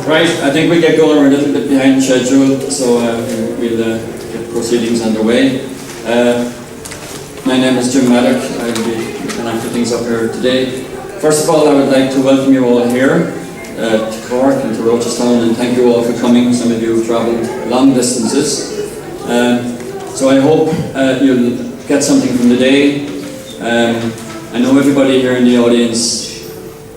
Right, I think we'll get going. We're a little bit behind schedule, so we'll get proceedings underway. My name is Jim Maddock. I'll be looking after things up here today. First of all, I would like to welcome you all here to Cork and to Rochestown, and thank you all for coming. Some of you have travelled long distances. So I hope you'll get something from the day. I know everybody here in the audience,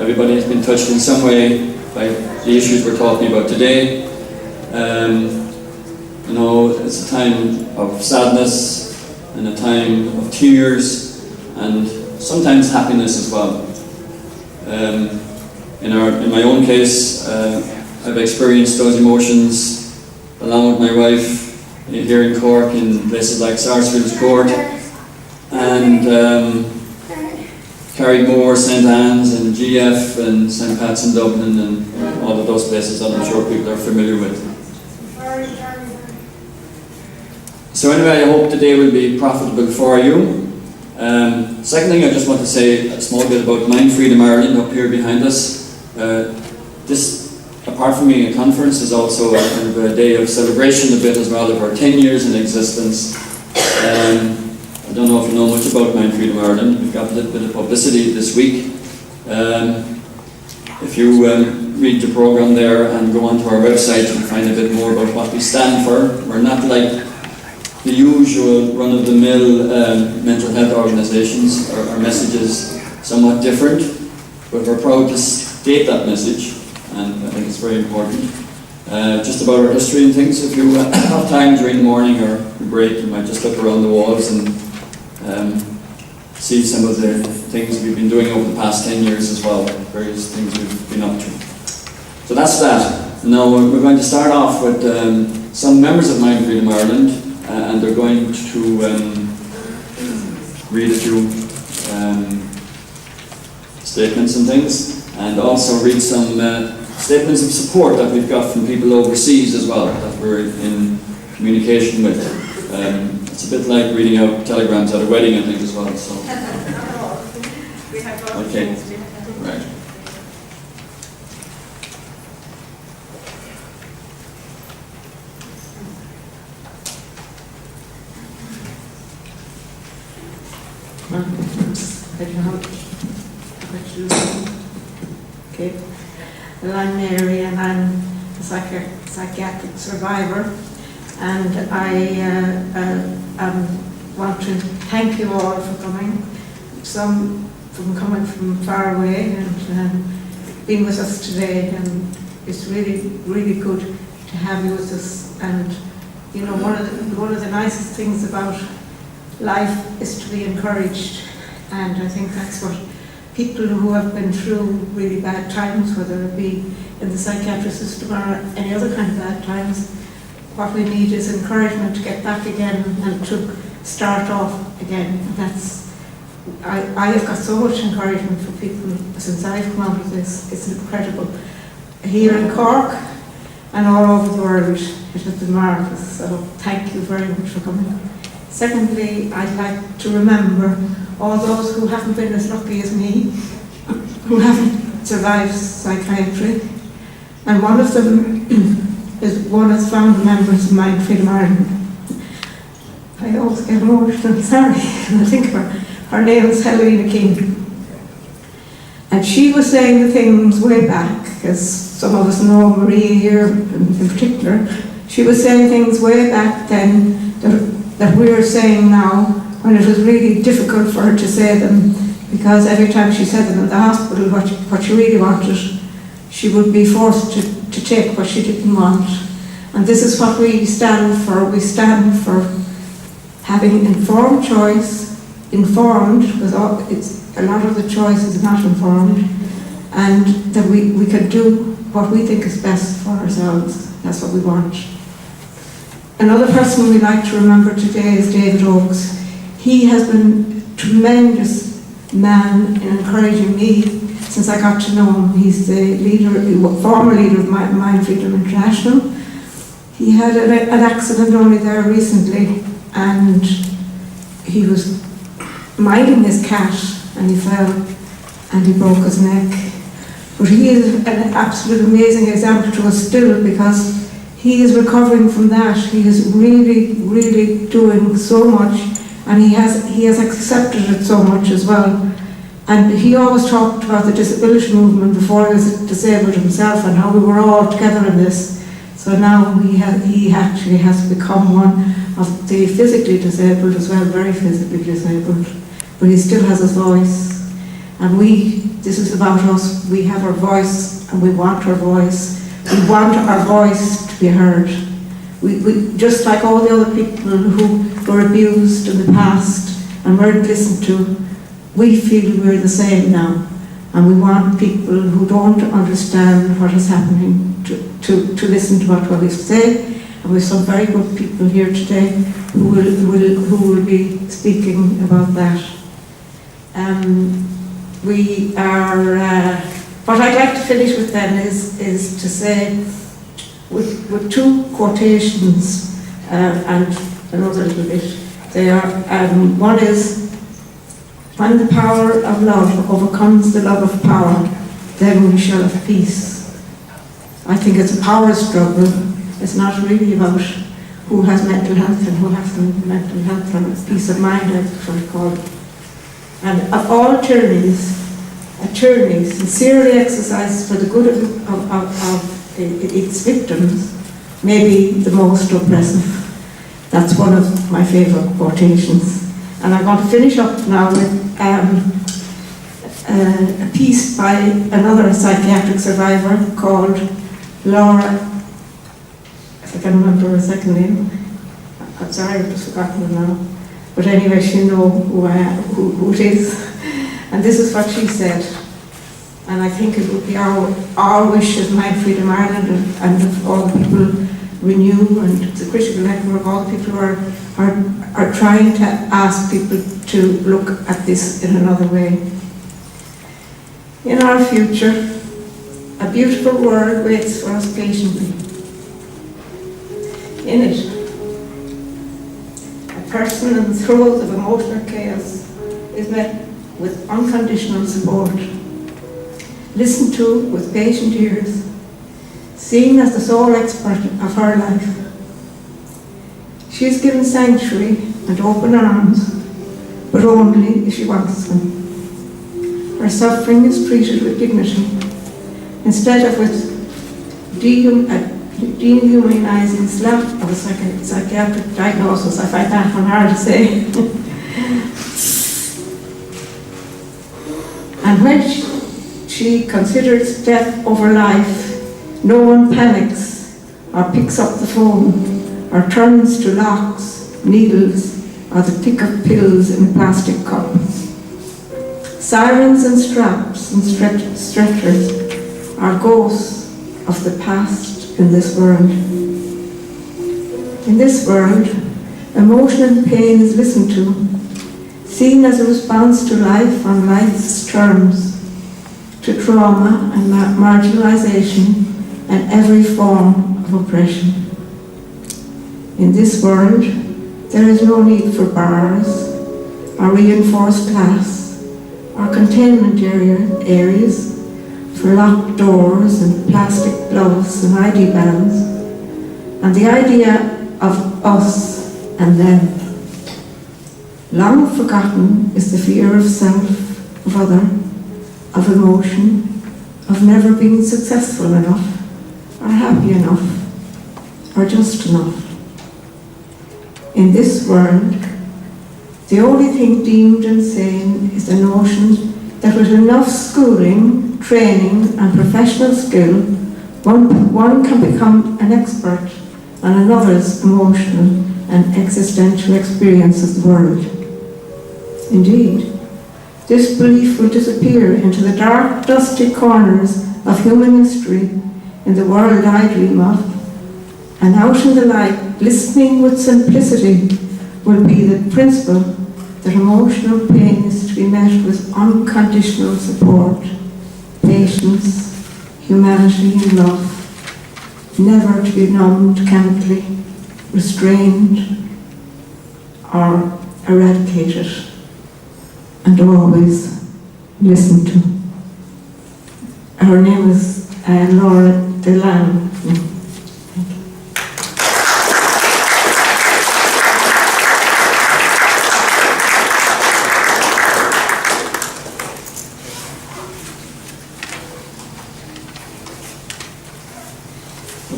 everybody has been touched in some way by the issues we're talking about today. You know, it's a time of sadness and a time of tears and sometimes happiness as well. In my own case, I've experienced those emotions along with my wife here in Cork in places like Sarsfield's Court and Carrigmore, St Anne's and GF and St Pat's in Dublin and all of those places that I'm sure people are familiar with. So anyway, I hope today will be profitable for you. Second thing, I just want to say a small bit about Mindfreedom Ireland up here behind us. This, apart from being a conference, is also a day of celebration a bit as well of our 10 years in existence. I don't know if you know much about Mindfreedom Ireland. We've got a little bit of publicity this week. If you read the programme there and go onto our website, you'll find a bit more about what we stand for. We're not like the usual run-of-the-mill mental health organisations. Our message is somewhat different, but we're proud to state that message, and I think it's very important. Just about our history and things, if you have time during the morning or a break, you might just look around the walls and see some of the things we've been doing over the past 10 years as well, various things we've been up to. So that's that. Now we're going to start off with some members of Mindfreedom Ireland, and they're going to read a few statements and things, and also read some statements of support that we've got from people overseas as well, that we're in communication with. It's a bit like reading out telegrams at a wedding, I think, as well. So. Okay, right. Okay. Well, I'm Mary and I'm a psychiatric survivor, and I want to thank you all for coming. Some from coming from far away and being with us today, and it's really, really good to have you with us. And you know, one of the nicest things about life is to be encouraged, and I think that's what people who have been through really bad times, whether it be in the psychiatric system or any other kind of bad times, what we need is encouragement to get back again and to start off again. And that's, I have got so much encouragement for people since I've come out of this. It's incredible. Here in Cork and all over the world, it has been marvellous. So thank you very much for coming. Secondly, I'd like to remember all those who haven't been as lucky as me, who haven't survived psychiatry. And one of them is one of the founder members of Mindfreedom Ireland. I always get emotional, sorry, when I think of her. Her name is Helena King. And she was saying the things way back, as some of us know Maria here in particular. She was saying things way back then that we're saying now, when it was really difficult for her to say them, because every time she said them in the hospital, what she really wanted, she would be forced to take what she didn't want. And this is what we stand for. We stand for having informed choice, informed, because a lot of the choice is not informed, and that we can do what we think is best for ourselves. That's what we want. Another person we like to remember today is David Oakes. He has been a tremendous man in encouraging me since I got to know him. He's the former leader of Mindfreedom International. He had an accident only there recently, and he was minding his cat and he fell and he broke his neck. But he is an absolute amazing example to us still, because he is recovering from that. He is really, really doing so much, and he has accepted it so much as well. And he always talked about the disability movement before he was disabled himself, and how we were all together in this. So now he actually has become one of the physically disabled as well, very physically disabled, but he still has his voice. And this is about us. We have our voice, and we want our voice. We want our voice to be heard. We just like all the other people who were abused in the past and weren't listened to, we feel we're the same now. And we want people who don't understand what is happening to listen to what we say. And we have some very good people here today who will be speaking about that. We are. What I'd like to finish with then is to say, with two quotations and another little bit. They are. One is, when the power of love overcomes the love of power, then we shall have peace. I think it's a power struggle. It's not really about who has mental health and who hasn't mental health, and peace of mind, that's what I call it. And of all tyrannies, a tyranny sincerely exercised for the good of its victims may be the most oppressive. That's one of my favourite quotations. And I'm going to finish up now with a piece by another psychiatric survivor called Laura, if I can remember her second name. I'm sorry, I've just forgotten her now. But anyway, she knows who it is. And this is what she said. And I think it would be our wish as Mindfreedom Ireland and of all the people, Renew and the critical network, all the people who are trying to ask people to look at this in another way. In our future, a beautiful world waits for us patiently. In it, a person in the throes of emotional chaos is met with unconditional support, listened to with patient ears, seen as the sole expert of her life. She is given sanctuary and open arms, but only if she wants them. Her suffering is treated with dignity, instead of with dehumanizing slap of a psychiatric diagnosis. I find that one hard to say. And when she considers death over life, no one panics or picks up the phone or turns to locks, needles, or the pick of pills in a plastic cup. Sirens and straps and stretchers are ghosts of the past in this world. In this world, emotion and pain is listened to, seen as a response to life on life's terms, to trauma and marginalization and every form of oppression. In this world, there is no need for bars, or reinforced glass, or containment areas for locked doors and plastic gloves and ID bands, and the idea of us and them. Long forgotten is the fear of self, of other, of emotion, of never being successful enough, or happy enough, or just enough. In this world, the only thing deemed insane is the notion that with enough schooling, training, and professional skill, one can become an expert on another's emotional and existential experience of the world. Indeed, this belief will disappear into the dark, dusty corners of human history in the world I dream of, and out in the light, listening with simplicity, will be the principle that emotional pain is to be met with unconditional support, patience, humanity, and love, never to be numbed chemically, restrained, or eradicated, and always listened to. her name is Laura Delan.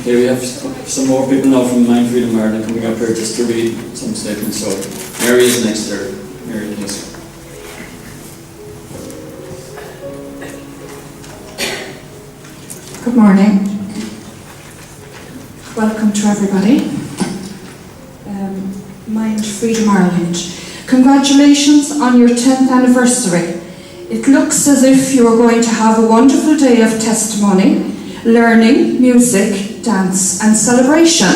Okay, we have some more people now from Mindfreedom Ireland coming up here just to read some statements. So Mary is next there. Mary, please. Good morning. Welcome to everybody. Mindfreedom Ireland. Congratulations on your 10th anniversary. It looks as if you are going to have a wonderful day of testimony, learning, music, dance and celebration.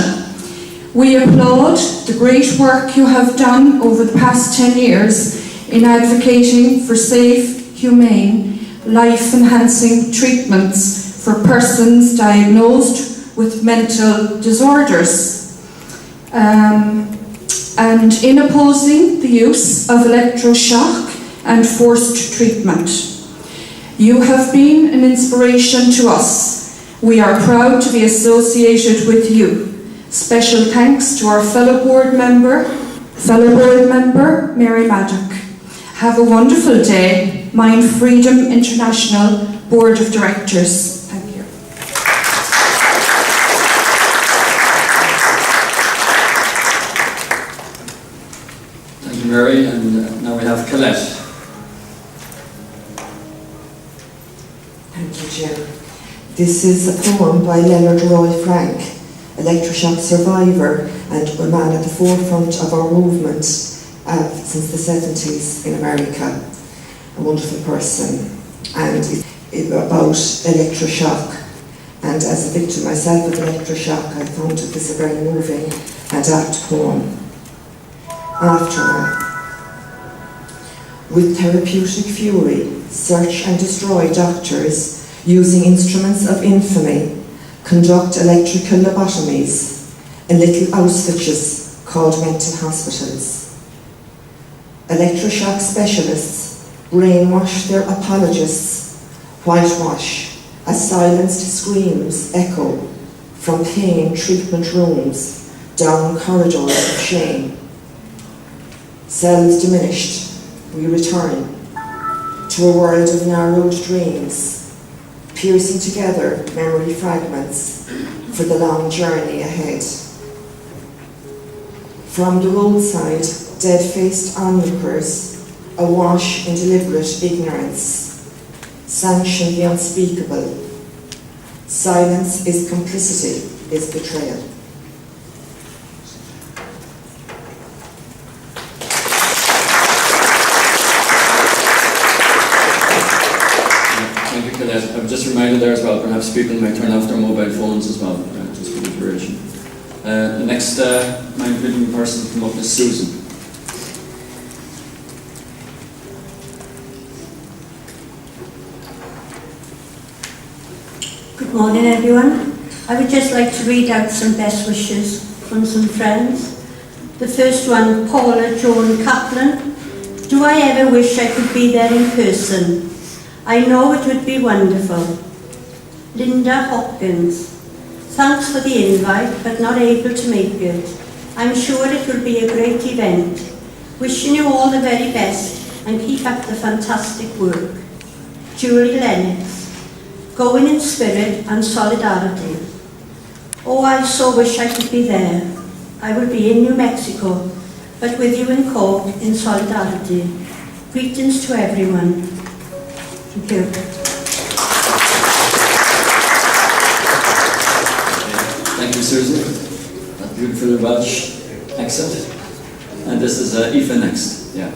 We applaud the great work you have done over the past 10 years in advocating for safe, humane, life-enhancing treatments for persons diagnosed with mental disorders, and in opposing the use of electroshock and forced treatment. You have been an inspiration to us. We are proud to be associated with you. Special thanks to our fellow board member, Mary Maddock. Have a wonderful day, Mindfreedom International Board of Directors. Thank you. Thank you, Mary. And now we have Colette. Thank you, Chair. This is a poem by Leonard Roy Frank, electroshock survivor and a man at the forefront of our movement since the 70s in America. A wonderful person. And it's about electroshock. And as a victim myself of electroshock, I found this a very moving and apt poem. Aftermath. With therapeutic fury, search and destroy doctors using instruments of infamy, conduct electrical lobotomies in little Auschwitzes called mental hospitals. Electroshock specialists brainwash their apologists, whitewash as silenced screams echo from pain treatment rooms down corridors of shame. Selves diminished, we return to a world of narrowed dreams, piercing together memory fragments for the long journey ahead. From the roadside, dead-faced onlookers, awash in deliberate ignorance, sanction the unspeakable. Silence is complicity, is betrayal. I'm just reminded there as well, perhaps people might turn off their mobile phones as well, just for the duration. The next Mindfreedom person to come up is Susan. Good morning, everyone. I would just like to read out some best wishes from some friends. The first one, Paula Joan Kaplan. Do I ever wish I could be there in person? I know it would be wonderful. Linda Hopkins. Thanks for the invite, but not able to make it. I'm sure it will be a great event. Wishing you all the very best and keep up the fantastic work. Julie Lennox. Going in spirit and solidarity. Oh, I so wish I could be there. I will be in New Mexico, but with you in Cork in solidarity. Greetings to everyone. Thank you. Thank you, Susan. That beautiful Welsh accent. And this is Aoife next. Yeah.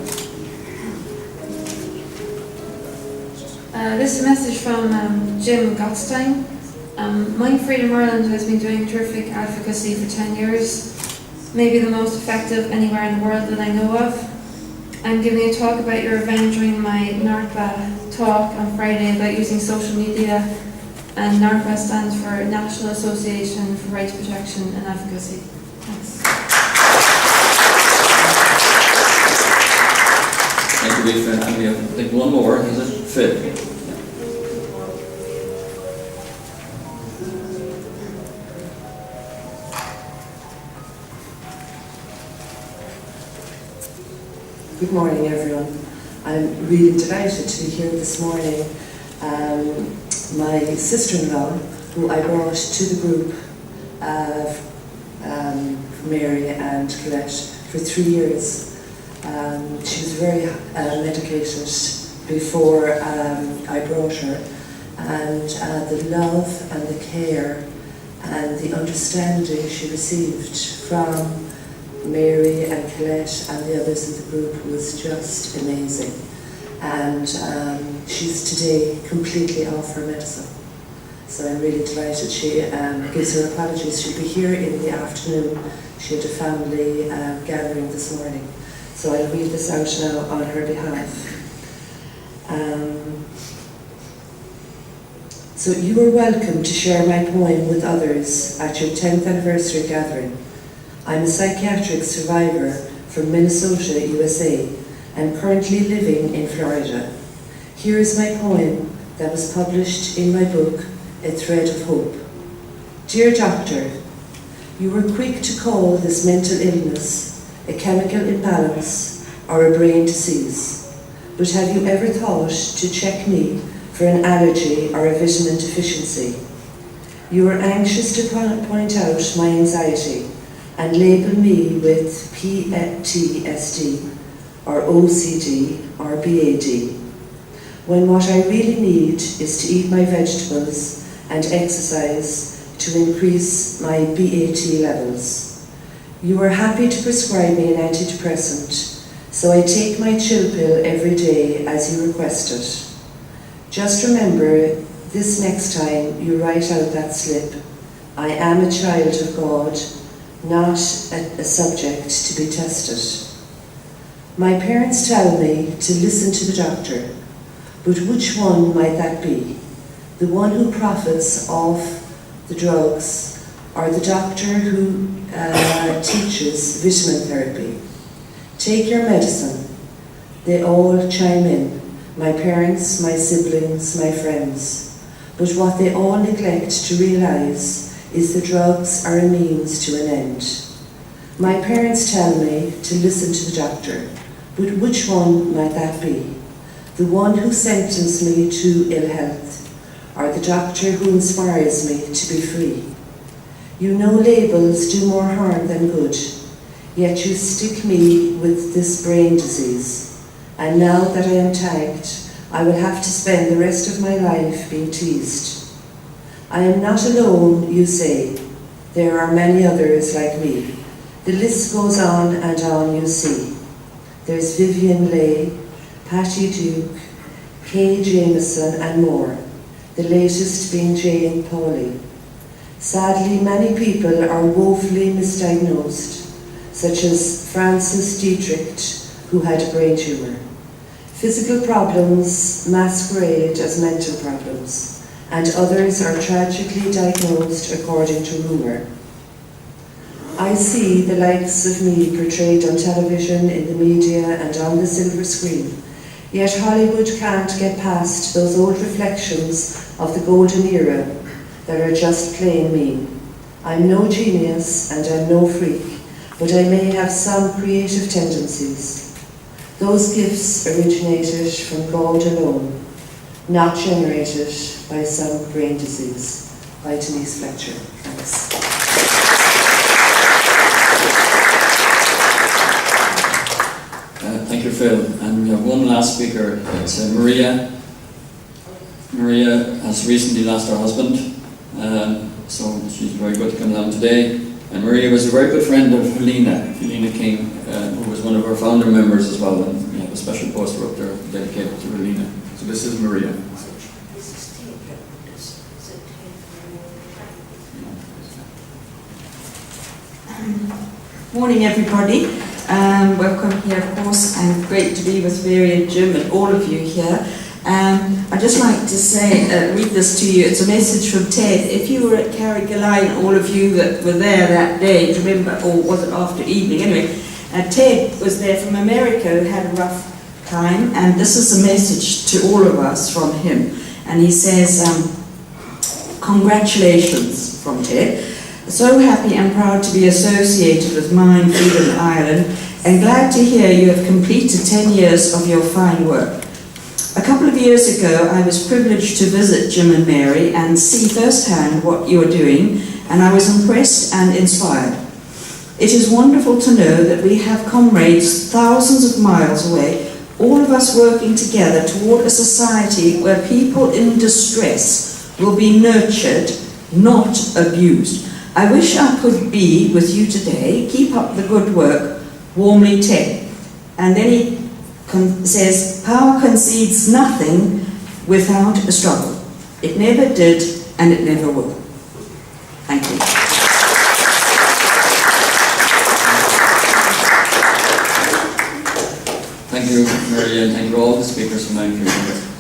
This is a message from Jim Gottstein. Mindfreedom Ireland has been doing terrific advocacy for 10 years, maybe the most effective anywhere in the world that I know of. I'm giving a talk about your event during my NARPA talk on Friday about using social media, and NARPA stands for National Association for Rights Protection and Advocacy. Thanks. Thank you, Aoife. And we have, I think, one more. Is it Phil? Good morning, everyone. I'm really delighted to be here this morning. My sister-in-law, who I brought to the group, Mary and Colette, for 3 years. She was very medicated before I brought her, and the love and the care and the understanding she received from Mary and Colette and the others in the group was just amazing. And she's today completely off her medicine. So I'm really delighted. She gives her apologies. She'll be here in the afternoon. She had a family gathering this morning. So I'll read this out now on her behalf. So you are welcome to share my poem with others at your 10th anniversary gathering. I'm a psychiatric survivor from Minnesota, USA, and currently living in Florida. Here is my poem that was published in my book, A Thread of Hope. Dear Doctor, you were quick to call this mental illness a chemical imbalance or a brain disease. But have you ever thought to check me for an allergy or a vitamin deficiency? You were anxious to point out my anxiety and label me with PTSD or OCD or BAD, when what I really need is to eat my vegetables and exercise to increase my BAT levels. You were happy to prescribe me an antidepressant, so I take my chill pill every day as you requested. Just remember, this next time you write out that slip, I am a child of God, not a subject to be tested. My parents tell me to listen to the doctor, but which one might that be? The one who profits off the drugs, or the doctor who teaches vitamin therapy? Take your medicine. They all chime in, my parents, my siblings, my friends. But what they all neglect to realise is the drugs are a means to an end. My parents tell me to listen to the doctor, but which one might that be? The one who sentenced me to ill health, or the doctor who inspires me to be free? You know labels do more harm than good, yet you stick me with this brain disease. And now that I am tagged, I will have to spend the rest of my life being teased. I am not alone, you say. There are many others like me. The list goes on and on, you see. There's Vivian Leigh, Patty Duke, Kay Jameson and more, the latest being Jane Pauley. Sadly, many people are woefully misdiagnosed, such as Frances Dietrich, who had a brain tumour. Physical problems masquerade as mental problems, and others are tragically diagnosed according to rumour. I see the likes of me portrayed on television, in the media and on the silver screen, yet Hollywood can't get past those old reflections of the golden era that are just plain mean. I'm no genius and I'm no freak, but I may have some creative tendencies. Those gifts originated from God alone, not generated by some brain disease. By Denise Fletcher. Thanks. Thank you, Phil. And we have one last speaker. It's Maria. Maria has recently lost her husband, so she's very good to come along today. And Maria was a very good friend of Helena King, who was one of our founder members as well, and we have a special poster up there dedicated to Helena. So this is Maria. Morning, everybody. Welcome here, of course, and great to be with Mary and Jim and all of you here. I'd just like to say, read this to you. It's a message from Ted. If you were at Carrigaline, all of you that were there that day, do you remember, or was it after evening? Anyway, Ted was there from America, who had a rough time, and this is a message to all of us from him. And he says, congratulations, from Ted. So happy and proud to be associated with Mindfreedom Ireland. and glad to hear you have completed 10 years of your fine work. A couple of years ago, I was privileged to visit Jim and Mary and see firsthand what you're doing, and I was impressed and inspired. It is wonderful to know that we have comrades thousands of miles away, all of us working together toward a society where people in distress will be nurtured, not abused. I wish I could be with you today. Keep up the good work. Warmly, Ted. And then he says, power concedes nothing without a struggle. It never did, and it never will. Thank you. Thank you, Mary, and thank you all the speakers from Mindfreedom.